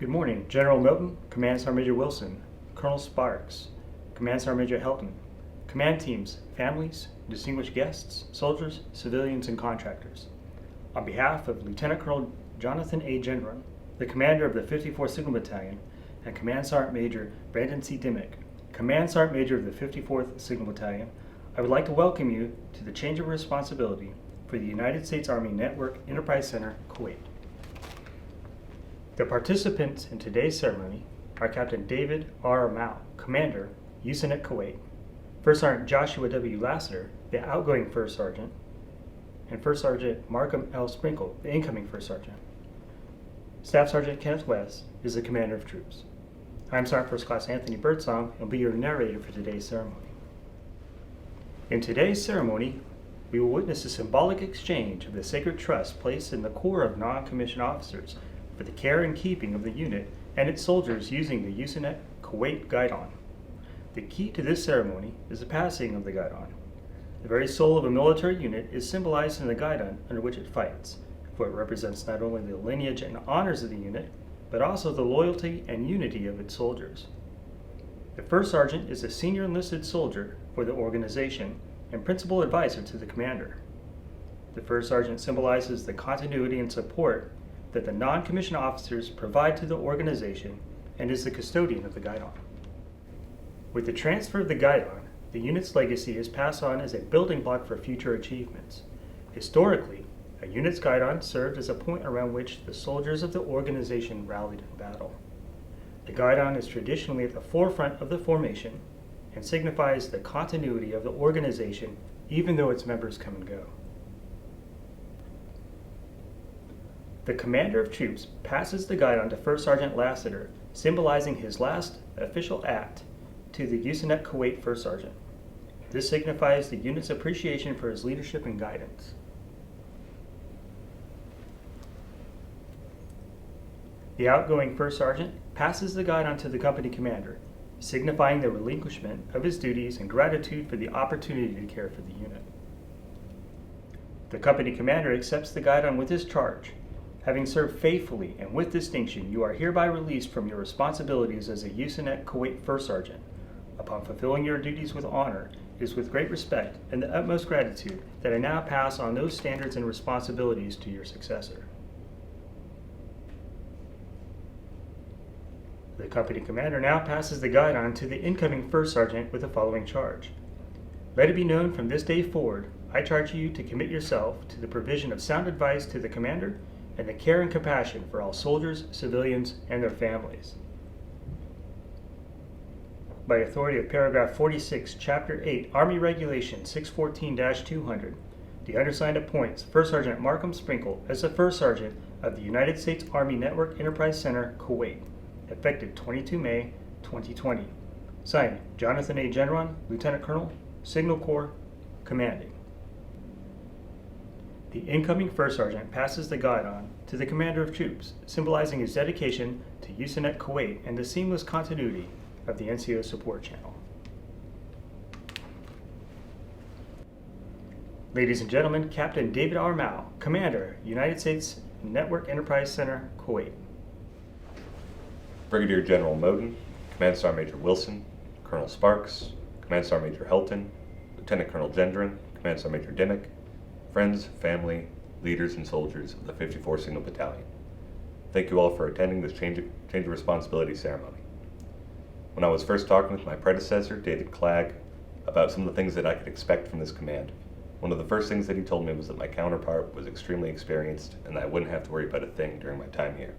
Good morning, General Milton, Command Sergeant Major Wilson, Colonel Sparks, Command Sergeant Major Helton, command teams, families, distinguished guests, soldiers, civilians, and contractors. On behalf of Lieutenant Colonel Jonathan A. Gendron, the commander of the 54th Signal Battalion, and Command Sergeant Major Brandon C. Dimmick, Command Sergeant Major of the 54th Signal Battalion, I would like to welcome you to the change of responsibility for the United States Army Network Enterprise Center, Kuwait. The participants in today's ceremony are Captain David R. Mao, Commander, USANET Kuwait, First Sergeant Joshua W. Lassiter, the outgoing First Sergeant, and First Sergeant Markham L. Sprinkle, the incoming First Sergeant. Staff Sergeant Kenneth West is the Commander of Troops. I'm Sergeant First Class Anthony Birdsong and will be your narrator for today's ceremony. In today's ceremony, we will witness a symbolic exchange of the sacred trust placed in the Corps of non-commissioned officers for the care and keeping of the unit and its soldiers using the USANET Kuwait Guidon. The key to this ceremony is the passing of the Guidon. The very soul of a military unit is symbolized in the Guidon under which it fights, for it represents not only the lineage and honors of the unit, but also the loyalty and unity of its soldiers. The First Sergeant is a senior enlisted soldier for the organization and principal advisor to the commander. The First Sergeant symbolizes the continuity and support that the non-commissioned officers provide to the organization and is the custodian of the Guidon. With the transfer of the Guidon, the unit's legacy is passed on as a building block for future achievements. Historically, a unit's Guidon served as a point around which the soldiers of the organization rallied in battle. The Guidon is traditionally at the forefront of the formation and signifies the continuity of the organization even though its members come and go. The Commander of Troops passes the Guidon to First Sergeant Lassiter, symbolizing his last official act to the USANET Kuwait First Sergeant. This signifies the unit's appreciation for his leadership and guidance. The outgoing First Sergeant passes the Guidon to the company commander, signifying the relinquishment of his duties and gratitude for the opportunity to care for the unit. The company commander accepts the Guidon with his charge. Having served faithfully and with distinction, you are hereby released from your responsibilities as a USANET Kuwait First Sergeant. Upon fulfilling your duties with honor, it is with great respect and the utmost gratitude that I now pass on those standards and responsibilities to your successor. The company commander now passes the Guidon to the incoming First Sergeant with the following charge. Let it be known from this day forward, I charge you to commit yourself to the provision of sound advice to the commander and the care and compassion for all soldiers, civilians, and their families. By authority of paragraph 46, chapter 8, Army Regulation 614-200, the undersigned appoints First Sergeant Markham Sprinkle as the First Sergeant of the United States Army Network Enterprise Center, Kuwait, effective 22 May 2020. Signed, Jonathan A. Gendron, Lieutenant Colonel, Signal Corps, Commanding. The incoming First Sergeant passes the Guidon to the Commander of Troops, symbolizing his dedication to USANET Kuwait and the seamless continuity of the NCO support channel. Ladies and gentlemen, Captain David R. Mao, Commander, United States Network Enterprise Center, Kuwait. Brigadier General Moden, Command Sergeant Major Wilson, Colonel Sparks, Command Sergeant Major Helton, Lieutenant Colonel Gendron, Command Sergeant Major Dimmick, friends, family, leaders, and soldiers of the 54th Signal Battalion. Thank you all for attending this change of responsibility ceremony. When I was first talking with my predecessor, David Clagg, about some of the things that I could expect from this command, one of the first things that he told me was that my counterpart was extremely experienced and that I wouldn't have to worry about a thing during my time here.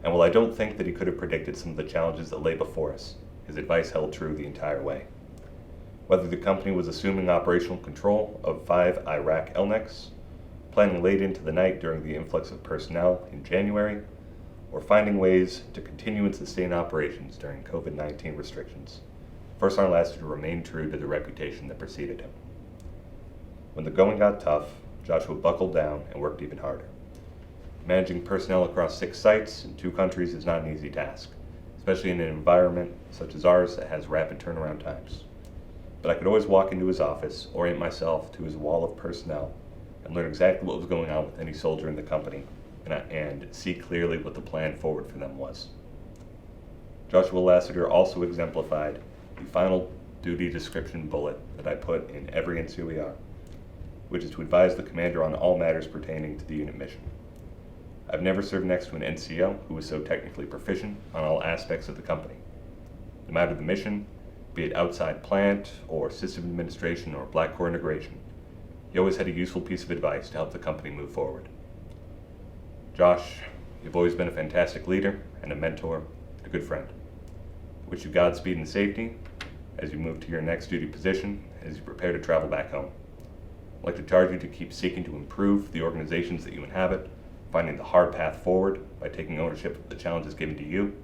And while I don't think that he could have predicted some of the challenges that lay before us, his advice held true the entire way. Whether the company was assuming operational control of 5 Iraq LNECs, planning late into the night during the influx of personnel in January, or finding ways to continue and sustain operations during COVID-19 restrictions, First Sergeant Lassiter remained true to the reputation that preceded him. When the going got tough, Joshua buckled down and worked even harder. Managing personnel across 6 sites in 2 countries is not an easy task, especially in an environment such as ours that has rapid turnaround times. But I could always walk into his office, orient myself to his wall of personnel, and learn exactly what was going on with any soldier in the company and see clearly what the plan forward for them was. Joshua Lassiter also exemplified the final duty description bullet that I put in every NCOER, which is to advise the commander on all matters pertaining to the unit mission. I've never served next to an NCO who was so technically proficient on all aspects of the company. No matter the mission, be it outside plant or system administration or Black Core integration, he always had a useful piece of advice to help the company move forward. Josh, you've always been a fantastic leader and a mentor and a good friend. I wish you Godspeed and safety as you move to your next duty position and as you prepare to travel back home. I'd like to charge you to keep seeking to improve the organizations that you inhabit, finding the hard path forward by taking ownership of the challenges given to you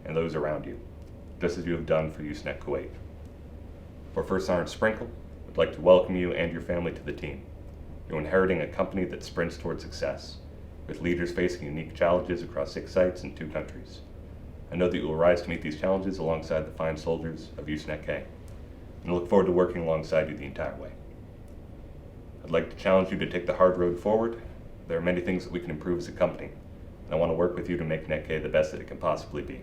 and those around you, just as you have done for USNEC Kuwait. For First Sergeant Sprinkle, I'd like to welcome you and your family to the team. You're inheriting a company that sprints toward success, with leaders facing unique challenges across 6 sites in 2 countries. I know that you will rise to meet these challenges alongside the fine soldiers of USNEC-K, and I look forward to working alongside you the entire way. I'd like to challenge you to take the hard road forward. There are many things that we can improve as a company, and I want to work with you to make NEC-K the best that it can possibly be.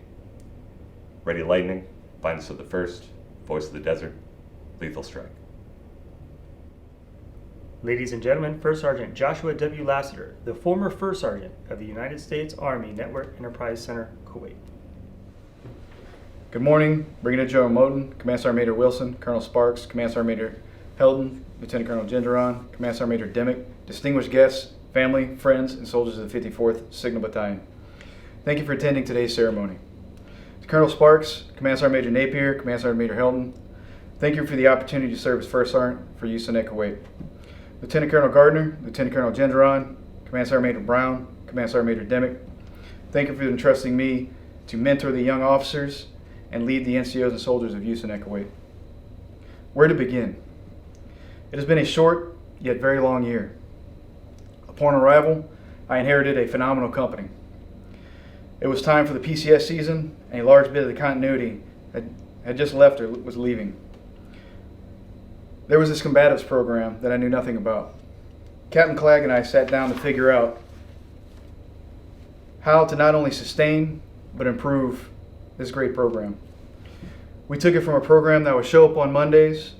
Ready Lightning, Finest of the First, Voice of the Desert, Lethal Strike. Ladies and gentlemen, First Sergeant Joshua W. Lassiter, the former First Sergeant of the United States Army Network Enterprise Center, Kuwait. Good morning, Brigadier General Moten, Command Sergeant Major Wilson, Colonel Sparks, Command Sergeant Major Helton, Lieutenant Colonel Gendron, Command Sergeant Major Dimick, distinguished guests, family, friends, and soldiers of the 54th Signal Battalion. Thank you for attending today's ceremony. To Colonel Sparks, Command Sergeant Major Napier, Command Sergeant Major Helton, thank you for the opportunity to serve as First Sergeant for USNEC Kuwait. Lieutenant Colonel Gardner, Lieutenant Colonel Gendron, Command Sergeant Major Brown, Command Sergeant Major Dimick, thank you for entrusting me to mentor the young officers and lead the NCOs and soldiers of USNEC Kuwait. Where to begin? It has been a short yet very long year. Upon arrival, I inherited a phenomenal company. It was time for the PCS season, and a large bit of the continuity had just left or was leaving. There was this combatives program that I knew nothing about. Captain Clegg and I sat down to figure out how to not only sustain but improve this great program. We took it from a program that would show up on Mondays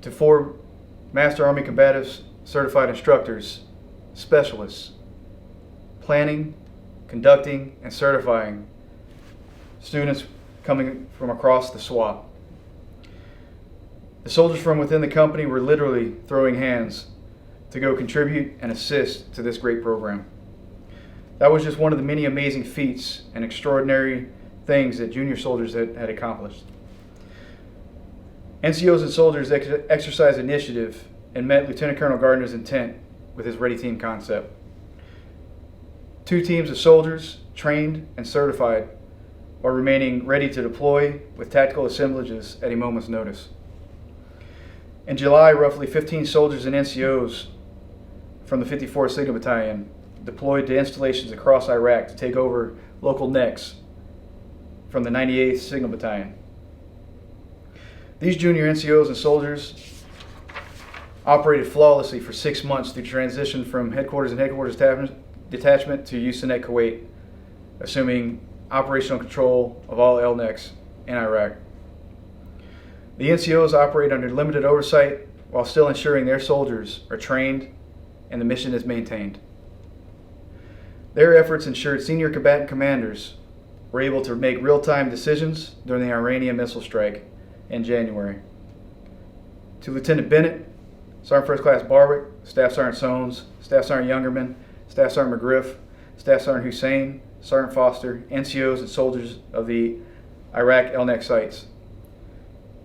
to 4 Master Army Combatives certified instructors, specialists, planning, conducting, and certifying students coming from across the SWAT. The soldiers from within the company were literally throwing hands to go contribute and assist to this great program. That was just one of the many amazing feats and extraordinary things that junior soldiers had accomplished. NCOs and soldiers exercised initiative and met Lieutenant Colonel Gardner's intent with his Ready Team concept. 2 teams of soldiers, trained and certified, are remaining ready to deploy with tactical assemblages at a moment's notice. In July, roughly 15 soldiers and NCOs from the 54th Signal Battalion deployed to installations across Iraq to take over local NECs from the 98th Signal Battalion. These junior NCOs and soldiers operated flawlessly for 6 months through transition from headquarters and headquarters detachment to USNEC Kuwait, assuming operational control of all LNECs in Iraq. The NCOs operate under limited oversight while still ensuring their soldiers are trained and the mission is maintained. Their efforts ensured senior combatant commanders were able to make real-time decisions during the Iranian missile strike in January. To Lieutenant Bennett, Sergeant First Class Barwick, Staff Sergeant Sones, Staff Sergeant Youngerman, Staff Sergeant McGriff, Staff Sergeant Hussein, Sergeant Foster, NCOs and soldiers of the Iraq LNEC sites.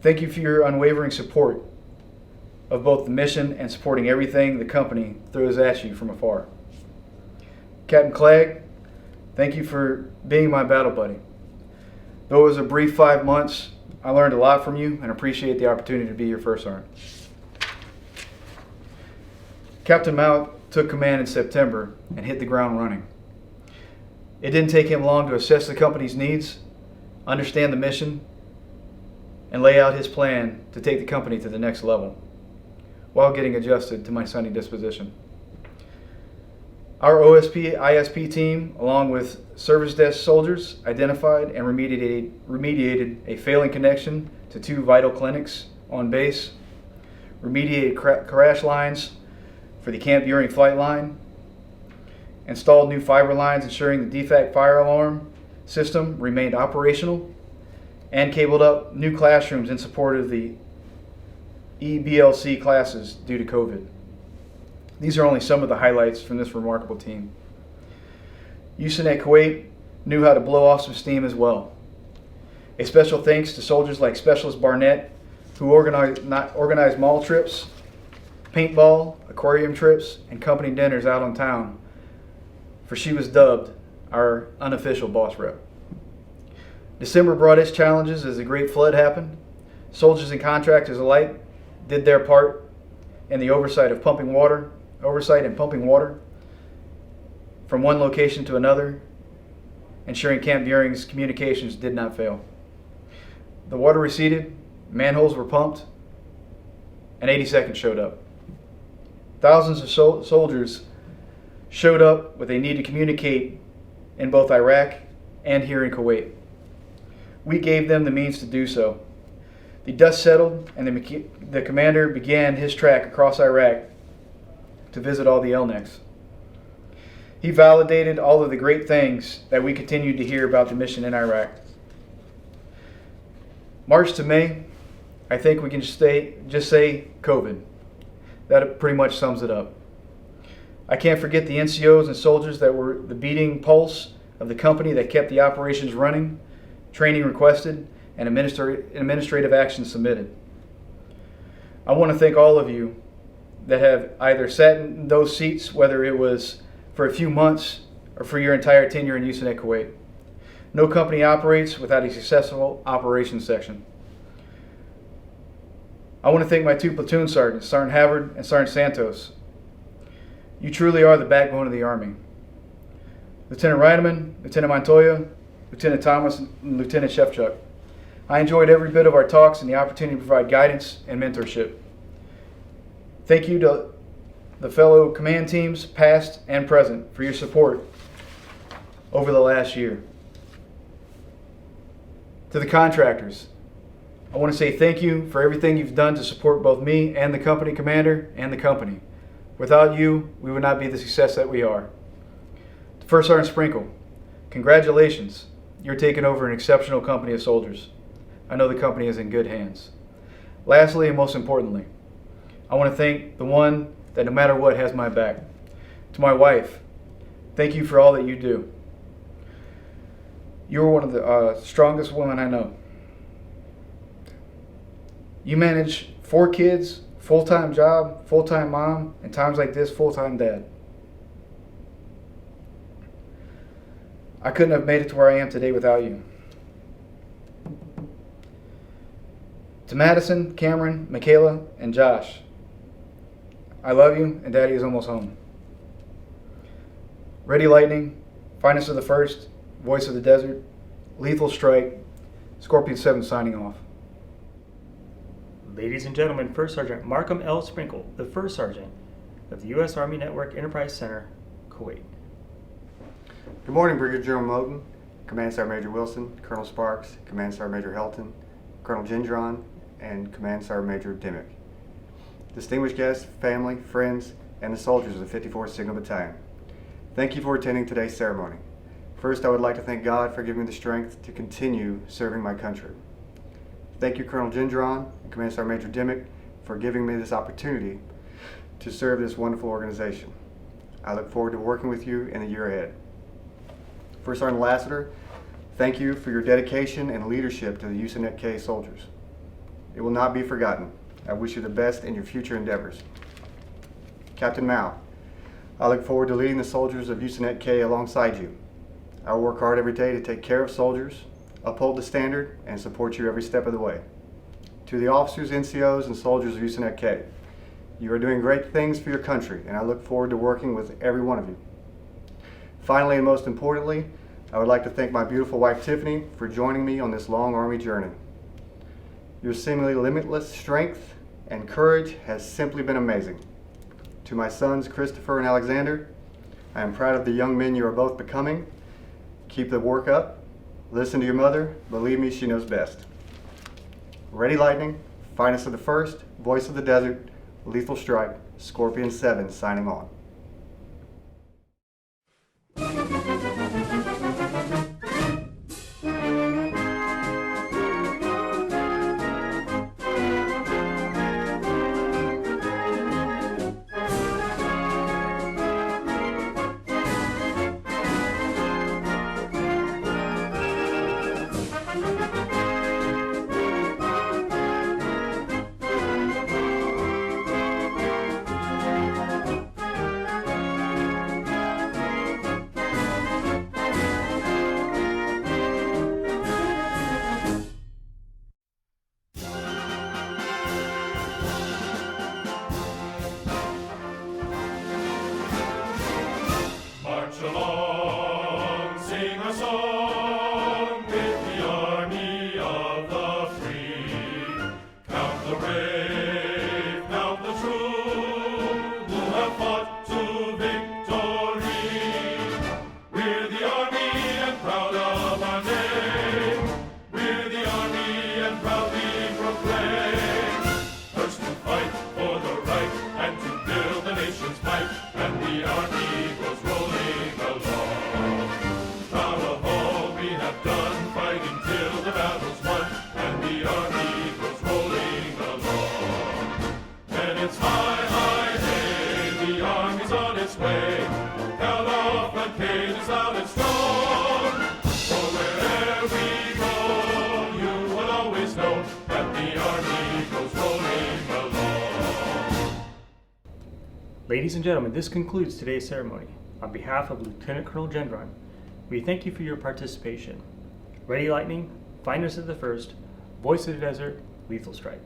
Thank you for your unwavering support of both the mission and supporting everything the company throws at you from afar. Captain Clegg, thank you for being my battle buddy. Though it was a brief 5 months, I learned a lot from you and appreciate the opportunity to be your first sergeant. Captain Mount took command in September and hit the ground running. It didn't take him long to assess the company's needs, understand the mission, and lay out his plan to take the company to the next level while getting adjusted to my sunny disposition. Our OSP ISP team, along with service desk soldiers, identified and remediated a failing connection to 2 vital clinics on base, remediated crash lines for the Camp Buring flight line, installed new fiber lines ensuring the defect fire alarm system remained operational, and cabled up new classrooms in support of the EBLC classes due to COVID. These are only some of the highlights from this remarkable team. USANET Kuwait knew how to blow off some steam as well. A special thanks to soldiers like Specialist Barnett, who organized mall trips, paintball, aquarium trips, and company dinners out on town, for she was dubbed our unofficial boss rep. December brought its challenges as the Great Flood happened. Soldiers and contractors alike did their part in the oversight and pumping water from one location to another, ensuring Camp Buring's communications did not fail. The water receded, manholes were pumped, and 80 seconds showed up. Thousands of soldiers showed up with a need to communicate in both Iraq and here in Kuwait. We gave them the means to do so. The dust settled, and the commander began his trek across Iraq to visit all the LNECs. He validated all of the great things that we continued to hear about the mission in Iraq. March to May, I think we can just say COVID. That pretty much sums it up. I can't forget the NCOs and soldiers that were the beating pulse of the company that kept the operations running, training requested, and administrative action submitted. I want to thank all of you that have either sat in those seats, whether it was for a few months or for your entire tenure in USANET Kuwait. No company operates without a successful operations section. I want to thank my 2 platoon sergeants, Sergeant Havard and Sergeant Santos. You truly are the backbone of the Army. Lieutenant Reineman, Lieutenant Montoya, Lieutenant Thomas, and Lieutenant Shevchuk. I enjoyed every bit of our talks and the opportunity to provide guidance and mentorship. Thank you to the fellow command teams, past and present, for your support over the last year. To the contractors, I want to say thank you for everything you've done to support both me and the company commander and the company. Without you, we would not be the success that we are. To First Sergeant Sprinkle, congratulations. You're taking over an exceptional company of soldiers. I know the company is in good hands. Lastly, and most importantly, I want to thank the one that no matter what has my back. To my wife, thank you for all that you do. You're one of the strongest women I know. You manage 4 kids, full-time job, full-time mom, and times like this, full-time dad. I couldn't have made it to where I am today without you. To Madison, Cameron, Michaela, and Josh, I love you, and Daddy is almost home. Ready Lightning, Finest of the First, Voice of the Desert, Lethal Strike, Scorpion 7 signing off. Ladies and gentlemen, First Sergeant Markham L. Sprinkle, the First Sergeant of the U.S. Army Network Enterprise Center, Kuwait. Good morning, Brigadier General Moten, Command Sergeant Major Wilson, Colonel Sparks, Command Sergeant Major Helton, Colonel Gendron, and Command Sergeant Major Dimmick. Distinguished guests, family, friends, and the soldiers of the 54th Signal Battalion. Thank you for attending today's ceremony. First, I would like to thank God for giving me the strength to continue serving my country. Thank you, Colonel Gendron and Command Sergeant Major Dimmick, for giving me this opportunity to serve this wonderful organization. I look forward to working with you in the year ahead. First Sergeant Lassiter, thank you for your dedication and leadership to the USANET-K soldiers. It will not be forgotten. I wish you the best in your future endeavors. Captain Mao, I look forward to leading the soldiers of USANET-K alongside you. I will work hard every day to take care of soldiers, uphold the standard, and support you every step of the way. To the officers, NCOs, and soldiers of USANET-K, you are doing great things for your country, and I look forward to working with every one of you. Finally, and most importantly, I would like to thank my beautiful wife, Tiffany, for joining me on this long Army journey. Your seemingly limitless strength and courage has simply been amazing. To my sons, Christopher and Alexander, I am proud of the young men you are both becoming. Keep the work up. Listen to your mother. Believe me, she knows best. Ready Lightning, Finest of the First, Voice of the Desert, Lethal Strike, Scorpion 7 signing on. March along, sing a song with the army of the free. Count the brave, count the true, who have fought to victory. We're the army and proud of our name. We're the army and proudly proclaim. First to fight for the right and to build the nation's might, and the army goes rolling along. Proud of all we have done, fighting till the battle's won, and the army goes rolling along. And it's high, high, hey, the army's on its way. Count off the cages loud and strong. For wherever we go, you will always know that the army goes rolling along. Ladies and gentlemen, this concludes today's ceremony. On behalf of Lieutenant Colonel Gendron, we thank you for your participation. Ready Lightning, Finest of the First, Voice of the Desert, Lethal Strike.